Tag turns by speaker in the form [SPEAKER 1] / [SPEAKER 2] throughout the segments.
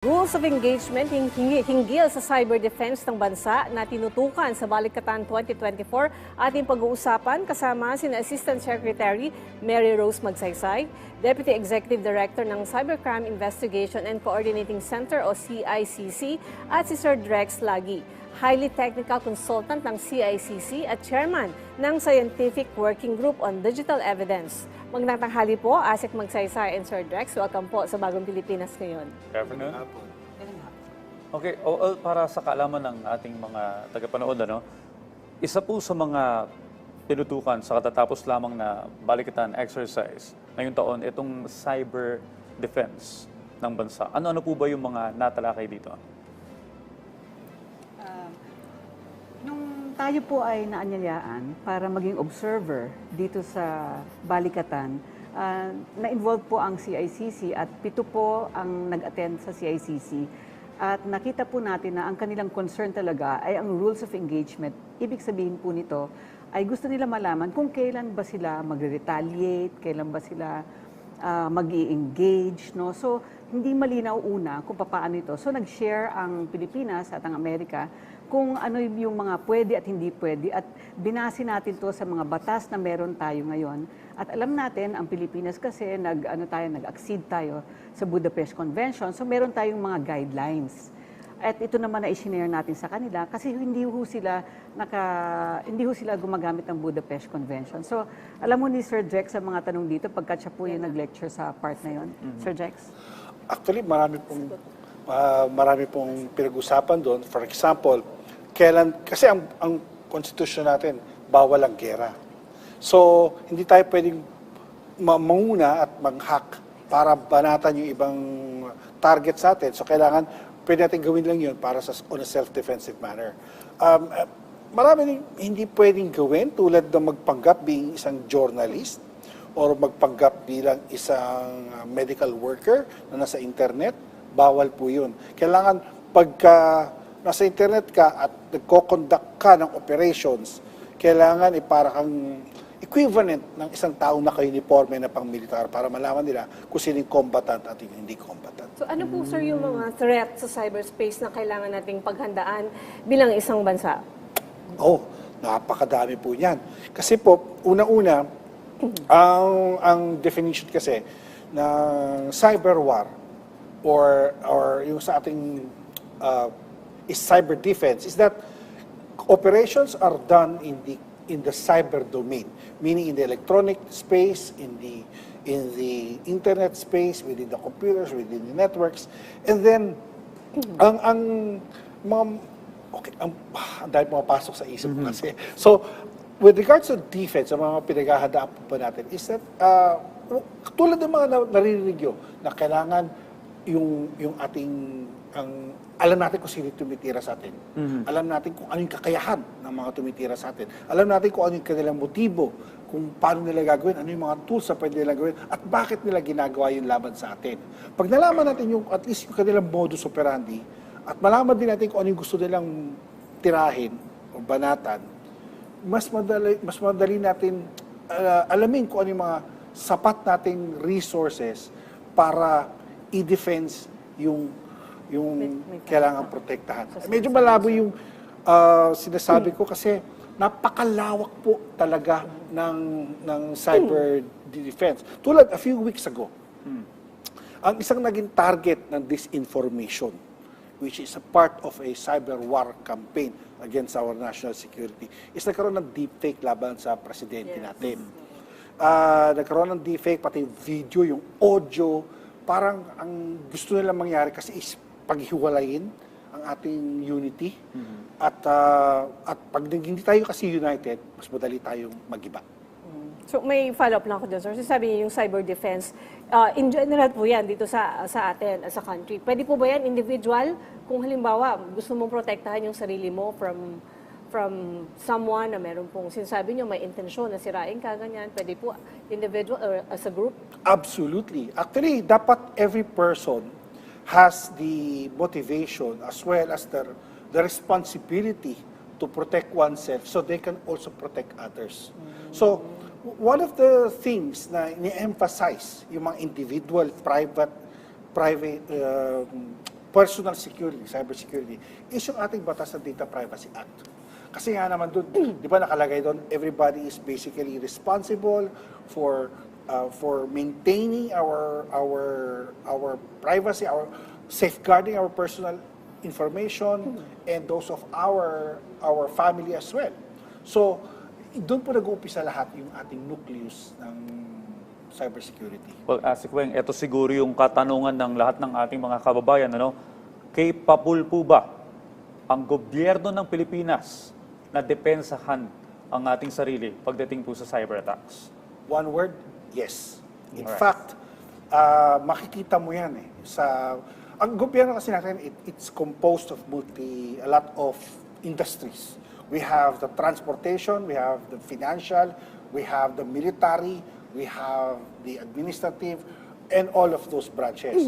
[SPEAKER 1] Rules of engagement hinggil sa cyber defense ng bansa na tinutukan sa Balikatan 2024 ating pag-uusapan kasama sina Assistant Secretary Mary Rose Magsaysay, Deputy Executive Director ng Cybercrime Investigation and Coordinating Center o CICC at si Sir Drex Lagi, highly technical consultant ng CICC at chairman ng Scientific Working Group on Digital Evidence. Magandang tanghali po, Asik Magsaysay and Sir Drex. Welcome po sa Bagong Pilipinas ngayon.
[SPEAKER 2] Good afternoon. Okay, para sa kaalaman ng ating mga tagapanood, isa po sa mga tinutukan sa katatapos lamang na Balikatan exercise ngayong taon, itong cyber defense ng bansa. Ano-ano po ba yung mga natalakay dito?
[SPEAKER 3] Nung tayo po ay naanyayaan para maging observer dito sa Balikatan, na-involve po ang CICC at 7 po ang nag-attend sa CICC. At nakita po natin na ang kanilang concern talaga ay ang rules of engagement. Ibig sabihin po nito ay gusto nila malaman kung kailan ba sila magre-retaliate, kailan ba sila mag-i-engage. No? So, hindi malinaw una kung paano ito. So, nag-share ang Pilipinas at ang Amerika kung ano yung mga pwede at hindi pwede. At binase natin to sa mga batas na meron tayo ngayon. At alam natin, ang Pilipinas kasi nag-accede tayo sa Budapest Convention. So meron tayong mga guidelines. At ito naman na i-share natin sa kanila kasi hindi ho sila gumagamit ng Budapest Convention. So alam mo ni Sir Drex sa mga tanong dito pagkat siya po yung nag-lecture sa part na yon. Sir Drex?
[SPEAKER 4] Actually, marami pong pinag-usapan doon. For example, kasi ang konstitusyon natin, bawal ang gera. So, hindi tayo pwedeng manguna at mag-hack para banatan yung ibang target sa atin. So, pwede natin gawin lang yun para on a self-defensive manner. Marami hindi pwedeng gawin tulad ng magpanggap being isang journalist or magpanggap bilang isang medical worker na nasa internet. Bawal po yun. Kailangan pagka nasa internet ka at nagko-conduct ka ng operations, kailangan para kang equivalent ng isang taong naka-uniforme na pang-militar para malaman nila kung sino yung combatant at yung hindi combatant.
[SPEAKER 1] So ano po sir yung mga threat sa cyberspace na kailangan nating paghandaan bilang isang bansa?
[SPEAKER 4] Napakadami po yan. Kasi po, una-una, ang definition kasi ng cyber war or yung sa ating is cyber defense is that operations are done in the cyber domain, meaning in the electronic space, in the internet space, within the computers, within the networks, and then ang dahil pumapasok sa isip ko kasi. So, with regards to defense, ang mga pinaghahandaan po natin is that tulad ng mga naririnig nyo na kailangan yung ating alam natin kung sino tumitira sa atin. Alam natin kung ano yung kakayahan ng mga tumitira sa atin. Alam natin kung ano yung kanilang motibo, kung paano nila gagawin, ano yung mga tools na pwede nila gawin, at bakit nila ginagawa yung laban sa atin. Pag nalaman natin at least yung kanilang modus operandi, at malaman din natin kung ano yung gusto nilang tirahin o banatan, mas madali natin alamin kung ano yung mga sapat nating resources para i-defense yung kailangan protektahan. Medyo malabo yung sinasabi ko kasi napakalawak po talaga ng cyber defense. Tulad a few weeks ago, ang isang naging target ng disinformation, which is a part of a cyber war campaign against our national security, is nagkaroon ng deepfake laban sa presidente natin. Nagkaroon ng deepfake, pati yung video, yung audio, parang ang gusto nilang mangyari kasi is paghiwalayin ang ating unity at pag hindi tayo kasi united, mas madali tayong magiba.
[SPEAKER 1] So may follow-up lang ako dyan, sir. Sabi niyo yung cyber defense, in general po yan dito sa atin as a country. Pwede po ba yan individual? Kung halimbawa gusto mong protektahan yung sarili mo from someone na meron pong sinasabi niyo may intensyon na sirain ka, ganyan, pwede po individual or as a group?
[SPEAKER 4] Absolutely. Actually, dapat every person has the motivation as well as the responsibility to protect oneself so they can also protect others. So, one of the things na ini-emphasize yung mga individual, private personal security, cyber security, is yung ating batas ng Data Privacy Act. Kasi nga naman doon, di ba nakalagay doon, everybody is basically responsible for maintaining our privacy, our safeguarding our personal information and those of our family as well. So, doon po nag-uumpisa lahat yung ating nucleus ng cybersecurity.
[SPEAKER 2] Well, Asik Weng, ito siguro yung katanungan ng lahat ng ating mga kababayan. Ano? Capable po ba ang gobyerno ng Pilipinas na depensahan ang ating sarili pagdating po sa cyber attacks?
[SPEAKER 4] One word, yes. In
[SPEAKER 2] Alright.
[SPEAKER 4] fact, makikita mo yan eh. Ang gobyerno kasi natin, it's composed of a lot of industries. We have the transportation, we have the financial, we have the military, we have the administrative, and all of those branches.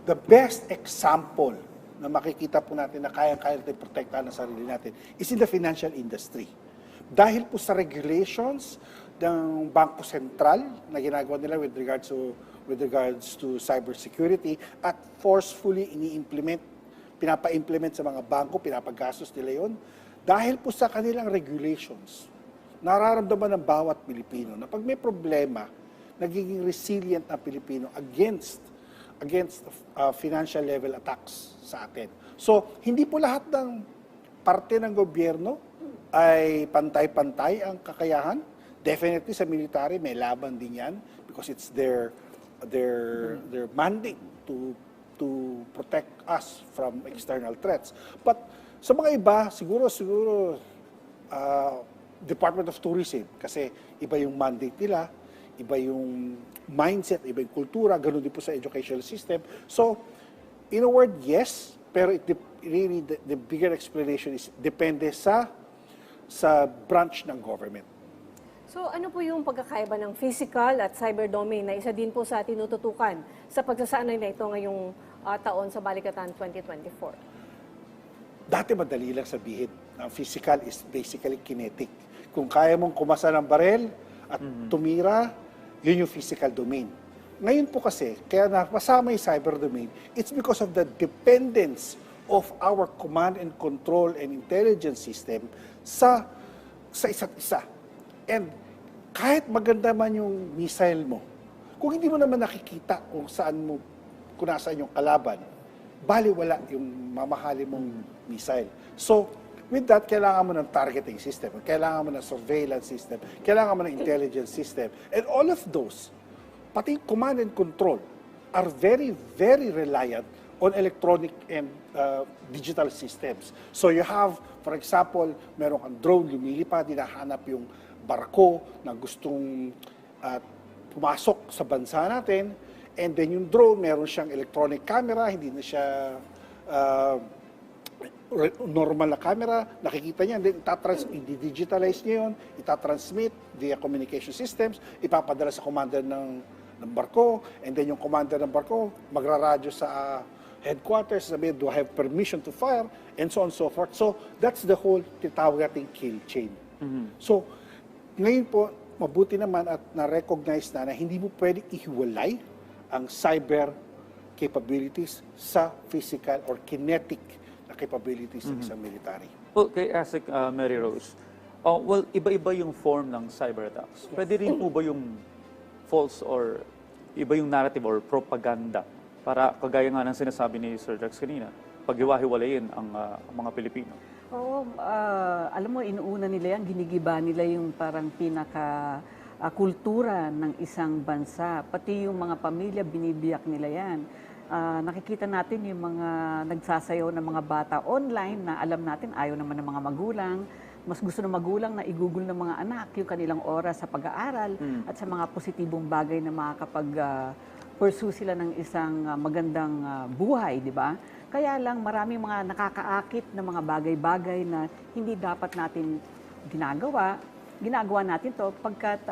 [SPEAKER 4] The best example na makikita po natin na kaya-kaya natin protektahan ang sarili natin is in the financial industry. Dahil po sa regulations ng Bangko Sentral na ginagawa nila with regards to cybersecurity at forcefully pinapa-implement sa mga bangko, pinapagastos nila yon. Dahil po sa kanilang regulations, nararamdaman ng bawat Pilipino na pag may problema, nagiging resilient na Pilipino against financial level attacks sa atin. So, hindi po lahat ng parte ng gobyerno ay pantay-pantay ang kakayahan. Definitely sa military may laban din yan because it's their mandate to protect us from external threats. But sa mga iba, siguro Department of Tourism kasi iba yung mandate nila, iba yung mindset, iba yung kultura, ganoon din po sa educational system. So, in a word, yes, pero really the bigger explanation is depende sa branch ng government.
[SPEAKER 1] So ano po yung pagkakaiba ng physical at cyber domain na isa din po sa tinututukan sa pagsasanay na ito ngayong taon sa Balikatan 2024?
[SPEAKER 4] Dati madali lang sabihin, ang physical is basically kinetic. Kung kaya mong kumasa ng barel at tumira, yun yung physical domain. Ngayon po kasi, kaya napasama yung cyber domain, it's because of the dependence of our command and control and intelligence system sa isa't isa. And kahit maganda man yung missile mo, kung hindi mo naman nakikita kung nasaan yung kalaban, baliwala yung mamahali mong missile. So, with that, kailangan mo ng targeting system, kailangan mo ng surveillance system, kailangan mo ng intelligence system. And all of those, pati command and control, are very, very reliant on electronic and digital systems. So you have, for example, meron kang drone, lumilipad, hinahanap yung barko na gustong pumasok sa bansa natin, and then yung drone, meron siyang electronic camera, hindi na siya normal na camera, nakikita niya, then i-digitalize niya yun, itatransmit via communication systems, ipapadala sa commander ng barko, and then yung commander ng barko, magraradyo sa headquarters, sabihin, do I have permission to fire, and so on and so forth. So, that's the whole tinatawag nating kill chain. So, ngayon po, mabuti naman at na-recognize na hindi mo pwedeng ihiwalay ang cyber capabilities sa physical or kinetic na capabilities ng isang military.
[SPEAKER 2] Well, kay Asik Mary Rose, well, iba-iba yung form ng cyber attacks. Pwede rin po ba yung false or iba yung narrative or propaganda para kagaya nga ng sinasabi ni Sir Jax kanina, paghiwa-hiwalayin ang mga Pilipino?
[SPEAKER 3] Oo, alam mo, inuuna nila yan, ginigiba nila yung parang kultura ng isang bansa. Pati yung mga pamilya, binibiyak nila yan. Nakikita natin yung mga nagsasayaw ng mga bata online na alam natin ayaw naman ng mga magulang. Mas gusto ng magulang na igugol ng mga anak yung kanilang oras sa pag-aaral at sa mga positibong bagay na makakapag-pursue sila ng isang magandang buhay, di ba? Kaya lang maraming mga nakakaakit na mga bagay-bagay na hindi dapat natin ginagawa natin to pagkat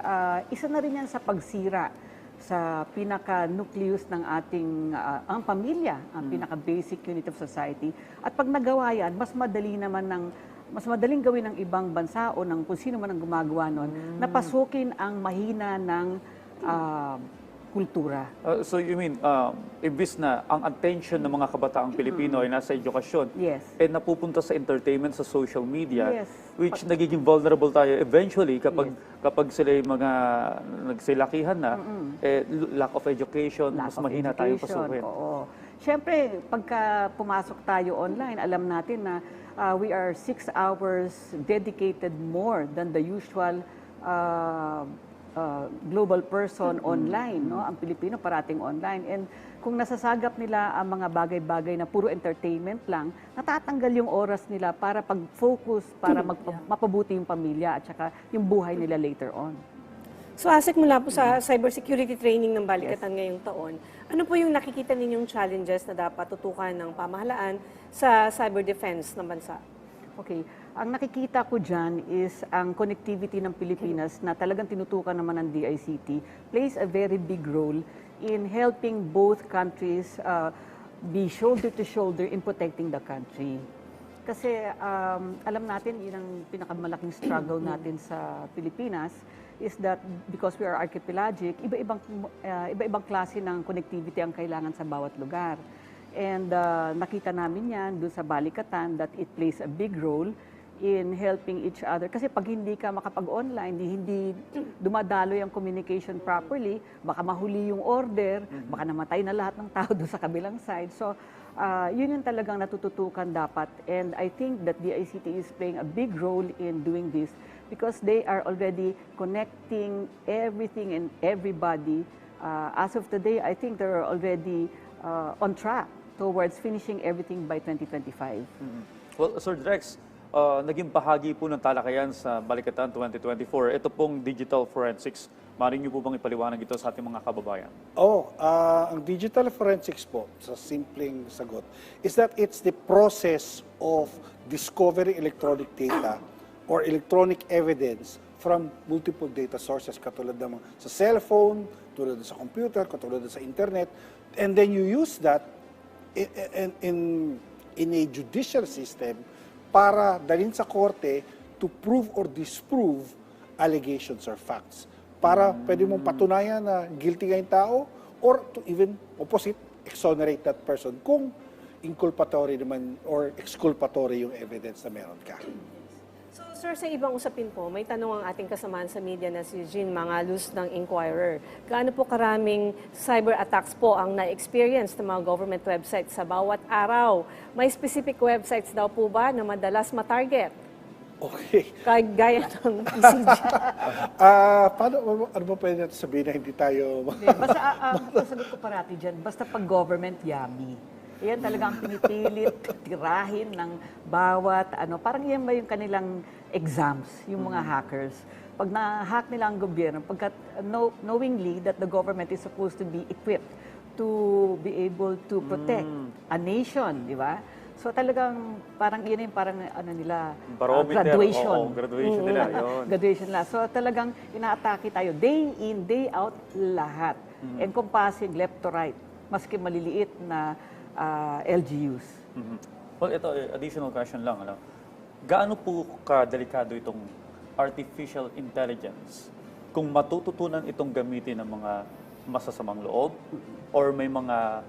[SPEAKER 3] isa na rin yan sa pagsira sa pinaka-nucleus ng ating ang pamilya, ang pinaka-basic unit of society. At pag nagawa yan, mas madaling gawin ng ibang bansa o ng kung sino man ang gumagawa nun, na pasukin ang mahina ng kultura.
[SPEAKER 2] So you mean, imbis na ang attention ng mga kabataang Pilipino ay nasa edukasyon,
[SPEAKER 3] Yes.
[SPEAKER 2] napupunta sa entertainment, sa social media,
[SPEAKER 3] Yes.
[SPEAKER 2] which nagiging vulnerable tayo eventually kapag sila yung mga nagsilakihan na, lack of education,
[SPEAKER 3] Lack
[SPEAKER 2] mas
[SPEAKER 3] of
[SPEAKER 2] mahina tayong
[SPEAKER 3] education,
[SPEAKER 2] pasukin.
[SPEAKER 3] Oo. Siyempre, pagka pumasok tayo online, alam natin na we are 6 hours dedicated more than the usual global person online, no? Ang Pilipino parating online. And kung nasasagap nila ang mga bagay-bagay na puro entertainment lang, natatanggal yung oras nila para pag-focus, para mapabuti yung pamilya at saka yung buhay nila later on.
[SPEAKER 1] So Asik, mula po sa cybersecurity training ng Balikatan ngayong taon, ano po yung nakikita ninyong challenges na dapat tutukan ng pamahalaan sa cyber defense ng bansa?
[SPEAKER 3] Okay. Ang nakikita ko dyan is ang connectivity ng Pilipinas na talagang tinutukan naman ng DICT plays a very big role in helping both countries be shoulder to shoulder in protecting the country. Kasi alam natin, yun ang pinakamalaking struggle natin sa Pilipinas is that because we are archipelagic, iba-ibang klase ng connectivity ang kailangan sa bawat lugar. And nakita namin yan doon sa Balikatan that it plays a big role in helping each other. Kasi pag hindi ka makapag-online, hindi dumadaloy ang communication properly, baka mahuli yung order, baka namatay na lahat ng tao doon sa kabilang side. So, yun yung talagang natututukan dapat. And I think that DICT is playing a big role in doing this because they are already connecting everything and everybody. As of today, I think they're already on track towards finishing everything by 2025.
[SPEAKER 2] Well, Sir Drex, naging bahagi po ng talakayan sa Balikatan 2024. Ito pong digital forensics. Maaari niyo po bang ipaliwanag ito sa ating mga kababayan?
[SPEAKER 4] Ang digital forensics po, sa simpleng sagot, is that it's the process of discovering electronic data or electronic evidence from multiple data sources, katulad ng sa cellphone, katulad sa computer, katulad sa internet, and then you use that in a judicial system para dalhin sa korte to prove or disprove allegations or facts. Para pwede mong patunayan na guilty nga yung tao or to even opposite, exonerate that person kung inculpatory naman or exculpatory yung evidence na meron ka.
[SPEAKER 1] So, sir, sa ibang usapin po, may tanong ang ating kasamaan sa media na si Jean Mangalus ng Inquirer. Gaano po karaming cyber attacks po ang na-experience ng mga government websites sa bawat araw? May specific websites daw po ba na madalas matarget?
[SPEAKER 4] Okay.
[SPEAKER 1] Gaya ng ECG.
[SPEAKER 4] Ano ba pwede natin sabihin na hindi tayo...
[SPEAKER 3] Basta, sasagot ko parati dyan, basta pag government, yummy. Yan talagang pinipilit, tirahin ng bawat, parang yan ba yung kanilang exams, yung mga hackers. Pag na-hack nila ang gobyerno, pagkat knowingly that the government is supposed to be equipped to be able to protect a nation, di ba? So talagang parang yun yung parang nila graduation.
[SPEAKER 2] Graduation nila, yun.
[SPEAKER 3] Graduation nila. So talagang inaatake tayo day in, day out, lahat. Encompassing left to right, maski maliliit na LGUs.
[SPEAKER 2] Well, ito, additional question lang. Gaano po kadelikado itong artificial intelligence kung matututunan itong gamitin ng mga masasamang loob or may mga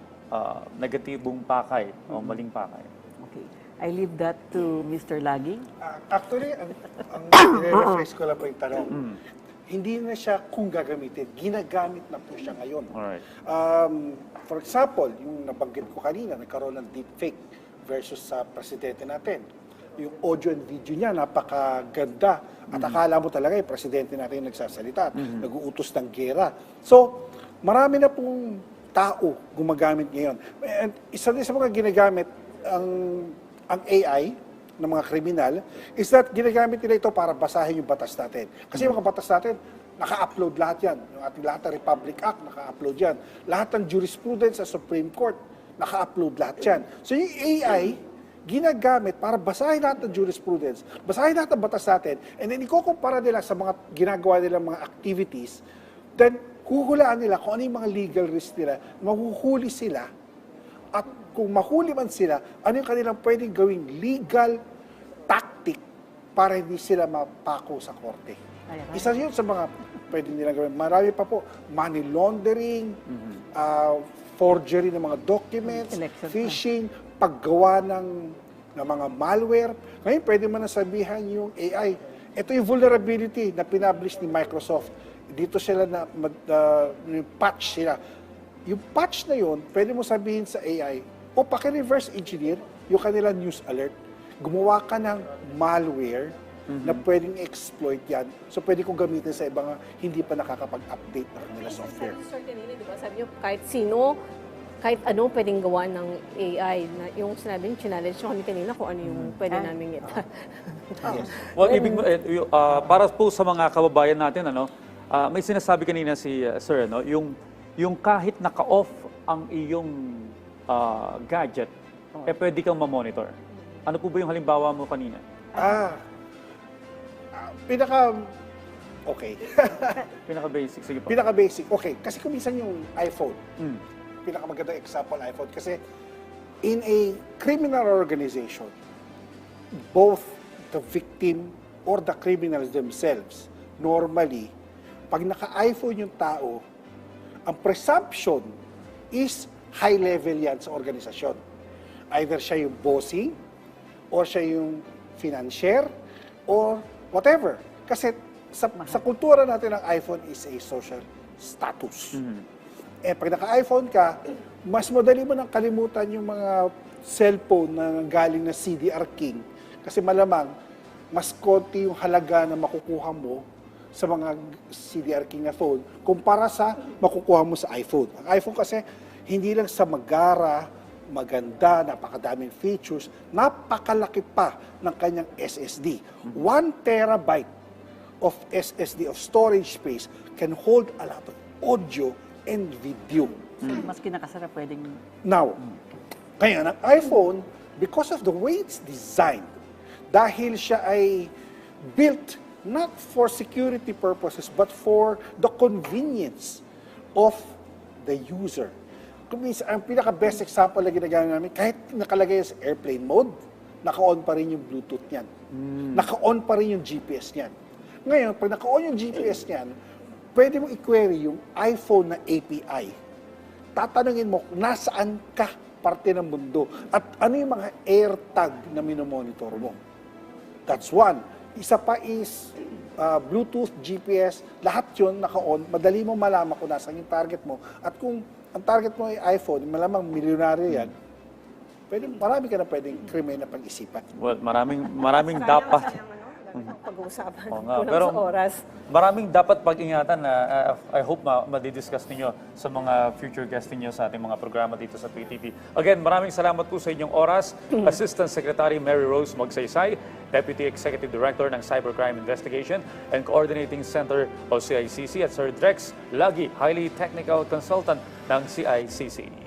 [SPEAKER 2] negatibong pakay o maling pakay?
[SPEAKER 3] Okay. I leave that to Mr. Laging.
[SPEAKER 4] Actually, ang i-refresh ko lang po yung tanong. Hindi na siya kung gagamitin, ginagamit na po siya ngayon.
[SPEAKER 2] Alright.
[SPEAKER 4] For example, yung nabanggit ko kanina, nagkaroon ng deepfake versus sa presidente natin. Yung audio and video niya, napakaganda. At akala mo talaga yung presidente natin yung nagsasalita, nag-uutos ng gera. So, marami na pong tao gumagamit ngayon. And isa din sa mga ginagamit ang AI ng mga kriminal is that ginagamit nila ito para basahin yung batas natin. Kasi yung mga batas natin, naka-upload lahat yan. Yung ating lahat ng Republic Act, naka-upload yan. Lahat ng jurisprudence sa Supreme Court, naka-upload lahat yan. So yung AI, ginagamit para basahin lahat ng jurisprudence, basahin lahat ng batas natin, and then ikukumpara nila sa mga ginagawa nilang mga activities, then huhulaan nila kung ano yung mga legal risk nila, mahuhuli sila, at kung mahuli man sila, ano yung kanilang pwedeng gawing legal tactic para hindi sila mapako sa korte. Isa yun sa mga pwede nilang gawin. Marami pa po, money laundering, forgery ng mga documents,
[SPEAKER 3] Election
[SPEAKER 4] phishing, paggawa ng mga malware. Ngayon, pwede mo nasabihan yung AI. Ito yung vulnerability na pinablish ni Microsoft. Dito sila yung patch sila. Yung patch na yun, pwede mo sabihin sa AI, o paki-reverse engineer yung kanila news alert. Gumawa ka ng malware na pwedeng exploit yan. So pwede kong gamitin sa ibang hindi pa nakakapag-update ng kanila software.
[SPEAKER 1] Sabi kanina, di ba? Sabi niyo, kahit sino, kahit ano pwedeng gawa ng AI. Na, yung sinabi niyo, challenge nyo kami kanina kung ano yung pwede namin ito.
[SPEAKER 4] Yes.
[SPEAKER 2] Well, para po sa mga kababayan natin, may sinasabi kanina si Sir, yung kahit naka-off ang iyong gadget, pwede kang ma-monitor. Ano po ba yung halimbawa mo kanina?
[SPEAKER 4] Okay.
[SPEAKER 2] Pinaka-basic, sige po.
[SPEAKER 4] Pinaka-basic. Okay. Kasi kung minsan yung iPhone, pinakamagandang example iPhone. Kasi in a criminal organization, both the victim or the criminals themselves, normally, pag naka-iPhone yung tao, ang presumption is high level yan sa organisasyon. Either siya yung bossing, or siya yung financier, or whatever. Kasi sa kultura natin, ang iPhone is a social status. Eh, pag naka-iPhone ka, mas madali mo nang kalimutan yung mga cellphone na galing na CDR King. Kasi malamang, mas konti yung halaga na makukuha mo sa mga CDR King na phone kumpara sa makukuha mo sa iPhone. Ang iPhone kasi, hindi lang sa magara, maganda, napakadaming features, napakalaki pa ng kanyang SSD. 1 terabyte of SSD, of storage space, can hold a lot of audio and video.
[SPEAKER 3] So, mas kinakasarap pwedeng...
[SPEAKER 4] Now, kaya ang iPhone, because of the way it's designed, dahil siya ay built not for security purposes, but for the convenience of the user. Ang pinaka-best example na ginagamit namin, kahit nakalagay sa airplane mode, naka-on pa rin yung Bluetooth niyan. Naka-on pa rin yung GPS niyan. Ngayon, pag naka-on yung GPS niyan, pwede mo i-query yung iPhone na API. Tatanungin mo, nasaan ka parte ng mundo? At ano yung mga AirTag na minomonitor mo? That's one. Isa pa is Bluetooth, GPS, lahat yun naka-on. Madali mo malaman kung nasaan yung target mo. At kung ang target mo ay iPhone, malamang milyonaryo yan, marami ka na pwedeng krimen na pag-isipan.
[SPEAKER 2] Well, maraming dapat.
[SPEAKER 1] Pag-uusapan.
[SPEAKER 2] Oo nga,
[SPEAKER 1] Kulang
[SPEAKER 2] pero
[SPEAKER 1] sa oras.
[SPEAKER 2] maraming dapat pag-ingatan na I hope madidiscuss ninyo sa mga future guests ninyo sa ating mga programa dito sa PTV. Again, maraming salamat po sa inyong oras. Assistant Secretary Mary Rose Magsaysay, Deputy Executive Director ng Cybercrime Investigation and Coordinating Center o CICC, at Sir Drex Lagi, Highly Technical Consultant ng CICC.